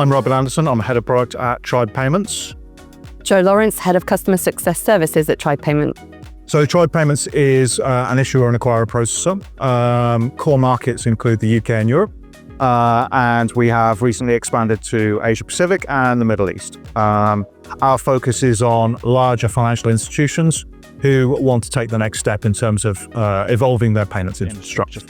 I'm Robin Anderson. I'm head of product at Tribe Payments. Joe Lawrence, head of customer success services at Tribe Payments. So Tribe Payments is an issuer and acquirer processor. Core markets include the UK and Europe. And we have recently expanded to Asia Pacific and the Middle East. Our focus is on larger financial institutions who want to take the next step in terms of evolving their payments infrastructure.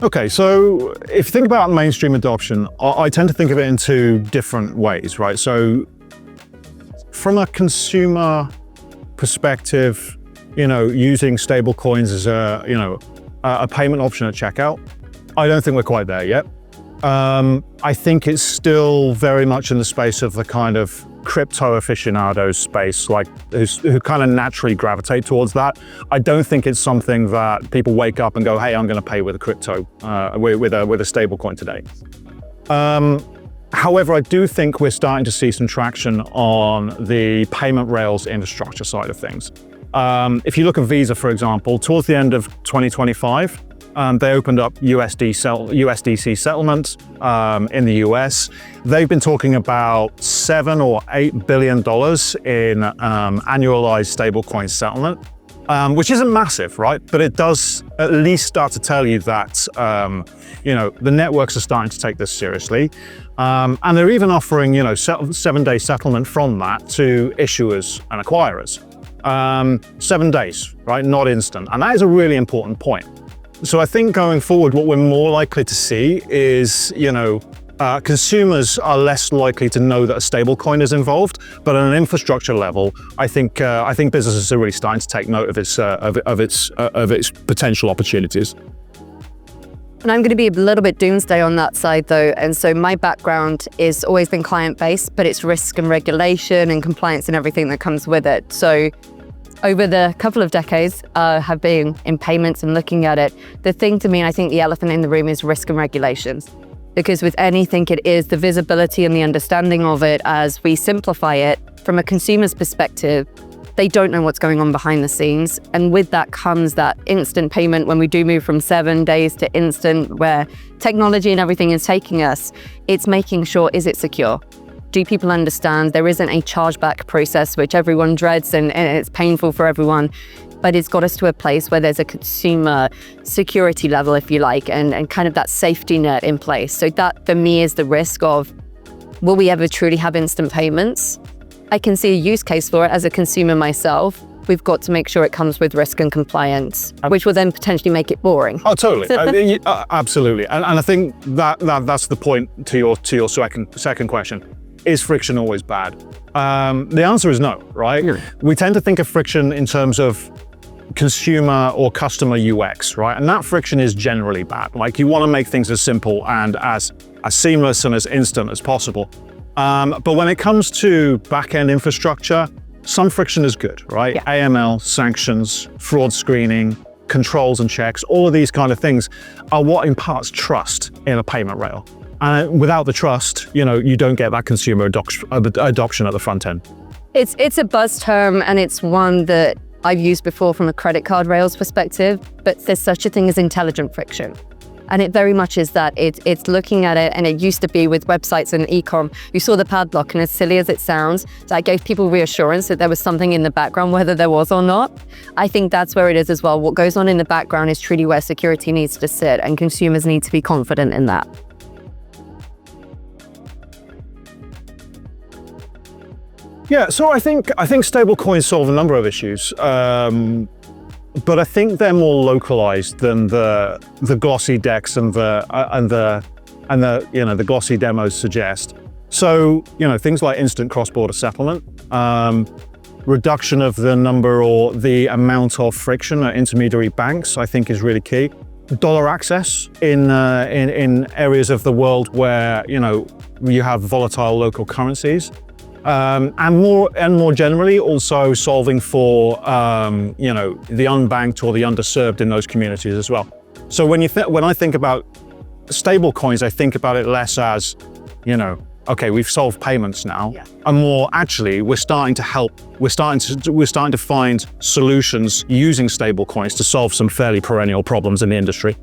Okay, so if you think about mainstream adoption, I tend to think of it in two different ways, right? So from a consumer perspective, using stablecoins as a payment option at checkout, I don't think we're quite there yet. I think it's still very much in the space of the kind of crypto aficionados space, like who kind of naturally gravitate towards that. I don't think it's something that people wake up and go, hey, I'm going to pay with a crypto, with a stable coin today. However, I do think we're starting to see some traction on the payment rails infrastructure side of things. If you look at Visa, for example, towards the end of 2025, they opened up USDC settlement in the US. They've been talking about $7 or $8 billion in annualized stablecoin settlement, which isn't massive, right? But it does at least start to tell you that the networks are starting to take this seriously, and they're even offering 7-day settlement from that to issuers and acquirers. 7 days, right? Not instant, and that is a really important point. So I think going forward, what we're more likely to see is, consumers are less likely to know that a stablecoin is involved, but on an infrastructure level, I think businesses are really starting to take note of its potential opportunities. And I'm going to be a little bit doomsday on that side, though. And so my background is always been client-based, but it's risk and regulation and compliance and everything that comes with it. So over the couple of decades have been in payments and looking at it. The thing to me, I think the elephant in the room is risk and regulations. Because with anything, it is the visibility and the understanding of it as we simplify it. From a consumer's perspective, they don't know what's going on behind the scenes. And with that comes that instant payment when we do move from 7 days to instant, where technology and everything is taking us. It's making sure, is it secure? Do people understand there isn't a chargeback process, which everyone dreads and it's painful for everyone, but it's got us to a place where there's a consumer security level, if you like, and kind of that safety net in place. So that for me is the risk of, will we ever truly have instant payments? I can see a use case for it as a consumer myself. We've got to make sure it comes with risk and compliance, which will then potentially make it boring. Oh, totally. Absolutely. And I think that's the point to your second question. Is friction always bad? The answer is no, right? Yeah. We tend to think of friction in terms of consumer or customer UX, right? And that friction is generally bad. Like, you want to make things as simple and as seamless and as instant as possible. But when it comes to back-end infrastructure, some friction is good, right? Yeah. AML, sanctions, fraud screening, controls and checks, all of these kind of things are what imparts trust in a payment rail. And without the trust, you don't get that consumer adoption at the front end. It's a buzz term, and it's one that I've used before from a credit card rails perspective, but there's such a thing as intelligent friction. And it very much is that. It's looking at it, and it used to be with websites and e-com, you saw the padlock, and as silly as it sounds, that gave people reassurance that there was something in the background, whether there was or not. I think that's where it is as well. What goes on in the background is truly where security needs to sit, and consumers need to be confident in that. Yeah, so I think stablecoins solve a number of issues, but I think they're more localized than the glossy decks and the glossy demos suggest. So things like instant cross-border settlement, reduction of the number or the amount of friction at intermediary banks, I think is really key. Dollar access in areas of the world where you have volatile local currencies. And more generally, also solving for the unbanked or the underserved in those communities as well. So when I think about stable coins, I think about it less as okay, we've solved payments now, Yeah. and more actually, we're starting to find solutions using stablecoins to solve some fairly perennial problems in the industry.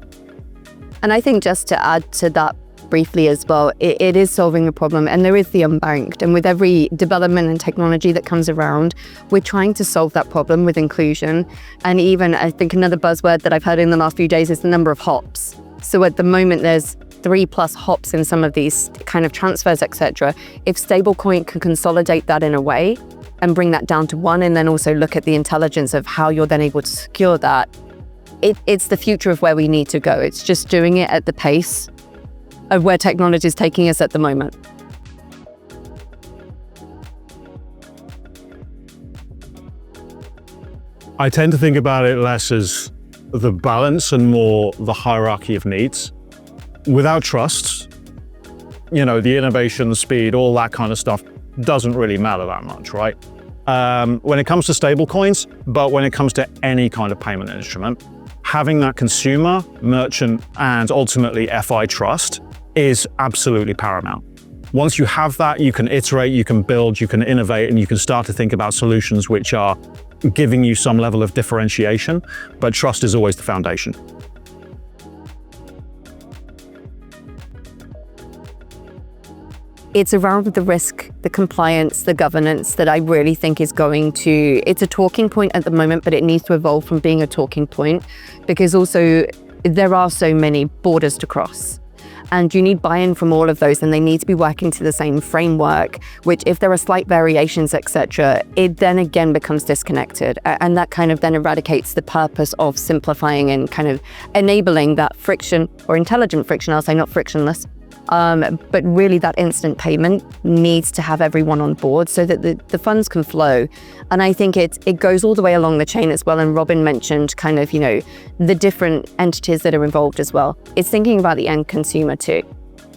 And I think just to add to that briefly as well, it is solving a problem, and there is the unbanked. And with every development and technology that comes around, we're trying to solve that problem with inclusion. And even, I think another buzzword that I've heard in the last few days is the number of hops. So at the moment, there's 3+ hops in some of these kind of transfers, etc. If stablecoin can consolidate that in a way and bring that down to 1, and then also look at the intelligence of how you're then able to secure that, it's the future of where we need to go. It's just doing it at the pace of where technology is taking us at the moment. I tend to think about it less as the balance and more the hierarchy of needs. Without trust, the innovation, the speed, all that kind of stuff doesn't really matter that much, right? When it comes to stablecoins, but when it comes to any kind of payment instrument, having that consumer, merchant, and ultimately FI trust is absolutely paramount. Once you have that, you can iterate, you can build, you can innovate, and you can start to think about solutions which are giving you some level of differentiation, but trust is always the foundation. It's around the risk, the compliance, the governance that I really think is it's a talking point at the moment, but it needs to evolve from being a talking point, because also there are so many borders to cross. And you need buy-in from all of those, and they need to be working to the same framework, which if there are slight variations, etc., it then again becomes disconnected. And that kind of then eradicates the purpose of simplifying and kind of enabling that friction, or intelligent friction, I'll say, not frictionless. But really that instant payment needs to have everyone on board so that the funds can flow. And I think it goes all the way along the chain as well. And Robin mentioned kind of, the different entities that are involved as well. It's thinking about the end consumer too,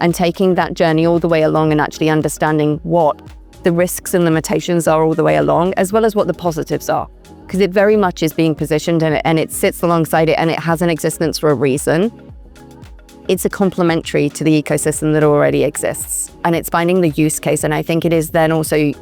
and taking that journey all the way along and actually understanding what the risks and limitations are all the way along, as well as what the positives are. Because it very much is being positioned and it sits alongside it, and it has an existence for a reason. It's a complementary to the ecosystem that already exists, and it's finding the use case. And I think it is then also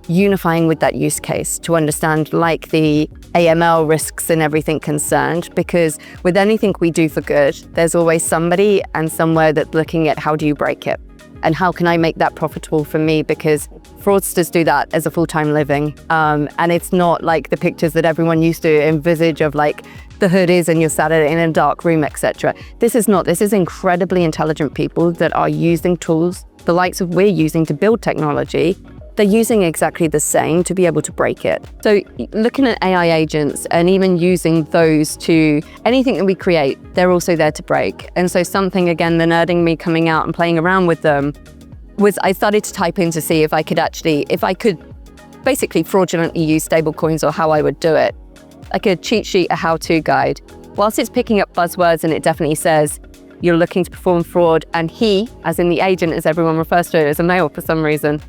unifying with that use case to understand, like the AML risks and everything concerned, because with anything we do for good, there's always somebody and somewhere that's looking at how do you break it and how can I make that profitable for me, because fraudsters do that as a full-time living. And it's not like the pictures that everyone used to envisage of like the hood is and you're sat in a dark room, etc. This is incredibly intelligent people that are using tools, the likes of we're using to build technology. They're using exactly the same to be able to break it. So looking at AI agents and even using those to anything that we create, they're also there to break. And so something, again, the nerding me coming out and playing around with them was I started to type in to see if I could basically fraudulently use stablecoins or how I would do it. Like a cheat sheet, a how-to guide. Whilst it's picking up buzzwords and it definitely says you're looking to perform fraud, and he, as in the agent, as everyone refers to it, as a male for some reason,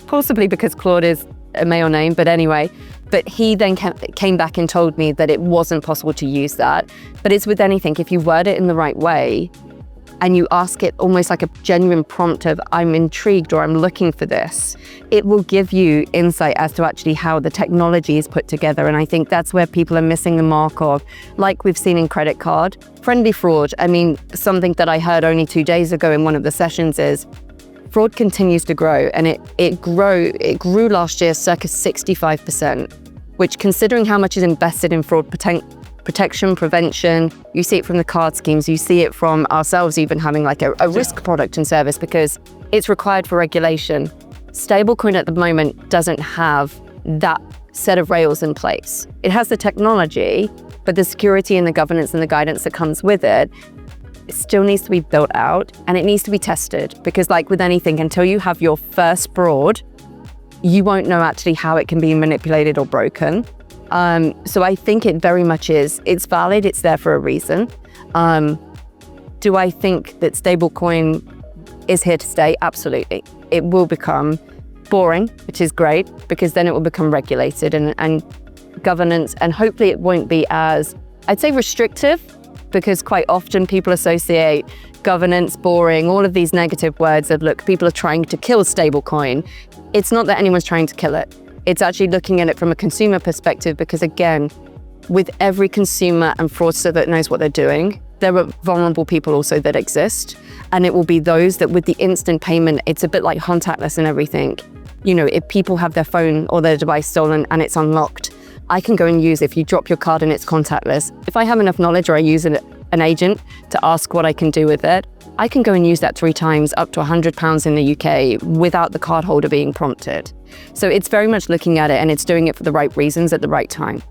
possibly because Claude is a male name, but anyway. But he then came back and told me that it wasn't possible to use that. But it's with anything, if you word it in the right way, and you ask it almost like a genuine prompt of, I'm intrigued or I'm looking for this, it will give you insight as to actually how the technology is put together. And I think that's where people are missing the mark of, like we've seen in credit card, friendly fraud. I mean, something that I heard only 2 days ago in one of the sessions is, fraud continues to grow, and it grew last year circa 65%, which, considering how much is invested in fraud protection, prevention, you see it from the card schemes, you see it from ourselves even having like a risk product and service because it's required for regulation. Stablecoin at the moment doesn't have that set of rails in place. It has the technology, but the security and the governance and the guidance that comes with it still needs to be built out, and it needs to be tested, because like with anything, until you have your first fraud, you won't know actually how it can be manipulated or broken. So I think it very much is, it's valid, it's there for a reason. Do I think that stablecoin is here to stay? Absolutely. It will become boring, which is great, because then it will become regulated and governance, and hopefully it won't be as, I'd say restrictive, because quite often people associate governance, boring, all of these negative words of, look, people are trying to kill stablecoin. It's not that anyone's trying to kill it. It's actually looking at it from a consumer perspective, because again, with every consumer and fraudster that knows what they're doing, there are vulnerable people also that exist. And it will be those that with the instant payment, it's a bit like contactless and everything. You know, if people have their phone or their device stolen and it's unlocked, I can go and use it. If you drop your card and it's contactless, if I have enough knowledge or I use an agent to ask what I can do with it, I can go and use that 3 times up to £100 in the UK without the cardholder being prompted. So it's very much looking at it, and it's doing it for the right reasons at the right time.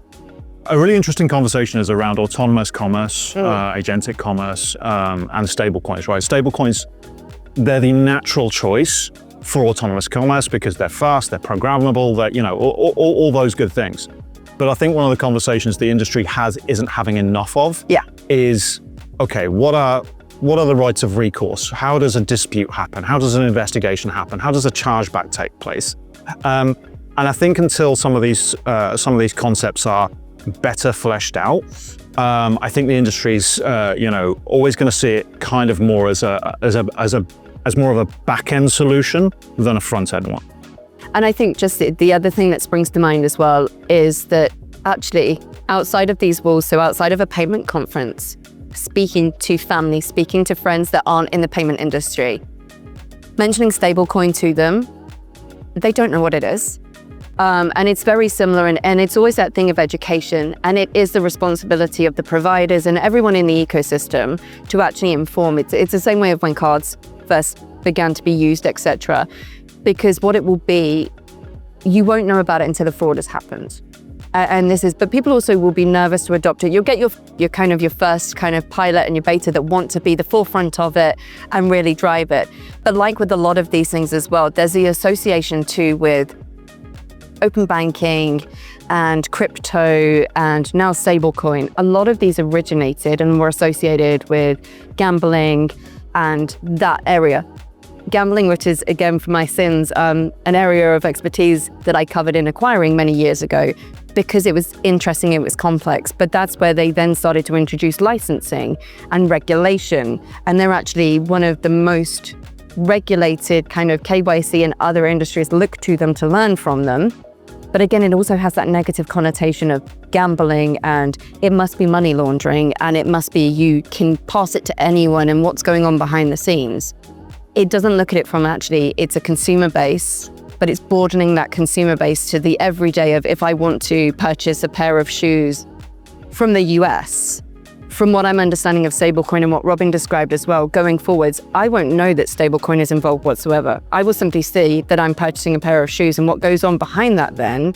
A really interesting conversation is around autonomous commerce, agentic commerce, and stablecoins, right? Stablecoins, they're the natural choice for autonomous commerce because they're fast, they're programmable, they're, you know, all those good things. But I think one of the conversations the industry isn't having enough of is, okay, what are the rights of recourse? How does a dispute happen? How does an investigation happen? How does a chargeback take place? And I think until some of these concepts are better fleshed out, I think the industry's always going to see it kind of more as more of a back-end solution than a front-end one. And I think just the other thing that springs to mind as well is that actually outside of these walls, so outside of a payment conference, speaking to family, speaking to friends that aren't in the payment industry, mentioning stablecoin to them, they don't know what it is. And it's very similar, and it's always that thing of education, and it is the responsibility of the providers and everyone in the ecosystem to actually inform. It's the same way of when cards first began to be used, etc. Because what it will be, you won't know about it until the fraud has happened. But people also will be nervous to adopt it. You'll get your first kind of pilot and your beta that want to be the forefront of it and really drive it. But like with a lot of these things as well, there's the association too with open banking and crypto and now stablecoin. A lot of these originated and were associated with gambling and that area. Gambling, which is, again, for my sins, an area of expertise that I covered in acquiring many years ago because it was interesting, it was complex. But that's where they then started to introduce licensing and regulation. And they're actually one of the most regulated kind of KYC, and other industries look to them to learn from them. But again, it also has that negative connotation of gambling, and it must be money laundering, and it must be you can pass it to anyone and what's going on behind the scenes. It doesn't look at it from actually, it's a consumer base, but it's broadening that consumer base to the everyday of, if I want to purchase a pair of shoes from the US, from what I'm understanding of stablecoin and what Robin described as well, going forwards, I won't know that stablecoin is involved whatsoever. I will simply see that I'm purchasing a pair of shoes, and what goes on behind that then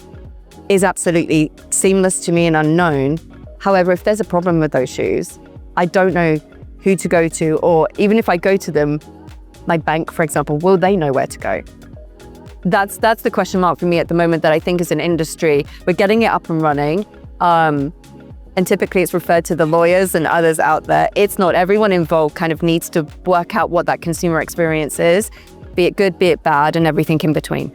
is absolutely seamless to me and unknown. However, if there's a problem with those shoes, I don't know who to go to, or even if I go to them, my bank, for example, will they know where to go? That's the question mark for me at the moment, that I think as an industry, we're getting it up and running. And typically it's referred to the lawyers and others out there. It's not. Everyone involved kind of needs to work out what that consumer experience is, be it good, be it bad, and everything in between.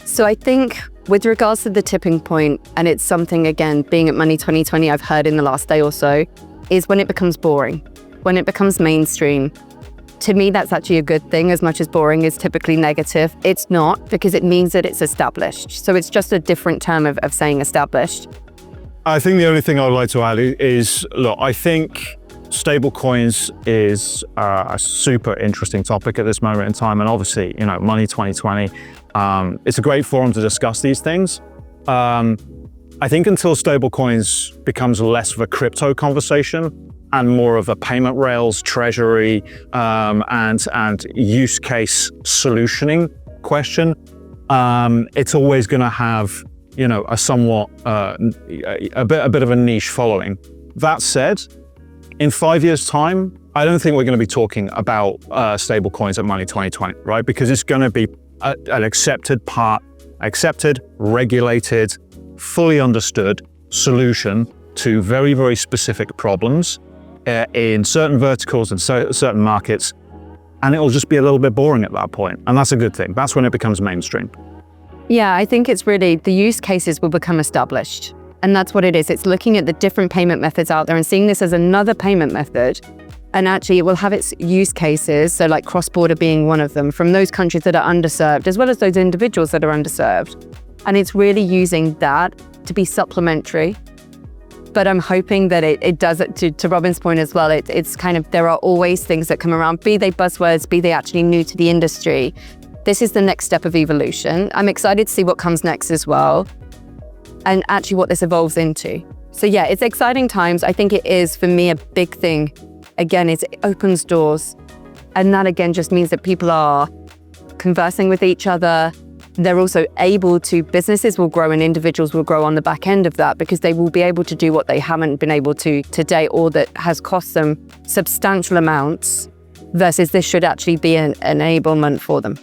So I think with regards to the tipping point, and it's something, again, being at Money 2020, I've heard in the last day or so, is when it becomes boring, when it becomes mainstream. To me, that's actually a good thing, as much as boring is typically negative. It's not, because it means that it's established. So it's just a different term of saying established. I think the only thing I would like to add is, look, I think stablecoins is a super interesting topic at this moment in time. And obviously, you know, Money 2020, it's a great forum to discuss these things. I think until stablecoins becomes less of a crypto conversation and more of a payment rails, treasury, and use case solutioning question, it's always going to have, you know, a somewhat a bit of a niche following. That said, in 5 years' time, I don't think we're going to be talking about stablecoins at Money 2020, right? Because it's going to be an accepted, regulated, fully understood solution to very, very specific problems in certain verticals and certain markets, and it will just be a little bit boring at that point, and that's a good thing. That's when it becomes mainstream. Yeah, I think it's really, the use cases will become established, And that's what it is. It's looking at the different payment methods out there and seeing this as another payment method. And actually it will have its use cases, so like cross-border being one of them, from those countries that are underserved, as well as those individuals that are underserved. And it's really using that to be supplementary. But I'm hoping that it does it to Robin's point as well. It's kind of, there are always things that come around, be they buzzwords, be they actually new to the industry. This is the next step of evolution. I'm excited to see what comes next as well, and actually what this evolves into. So yeah, it's exciting times. I think it is, for me, a big thing. Again, it opens doors. And that again just means that people are conversing with each other. They're also able to, businesses will grow and individuals will grow on the back end of that, because they will be able to do what they haven't been able to today, or that has cost them substantial amounts, versus this should actually be an enablement for them.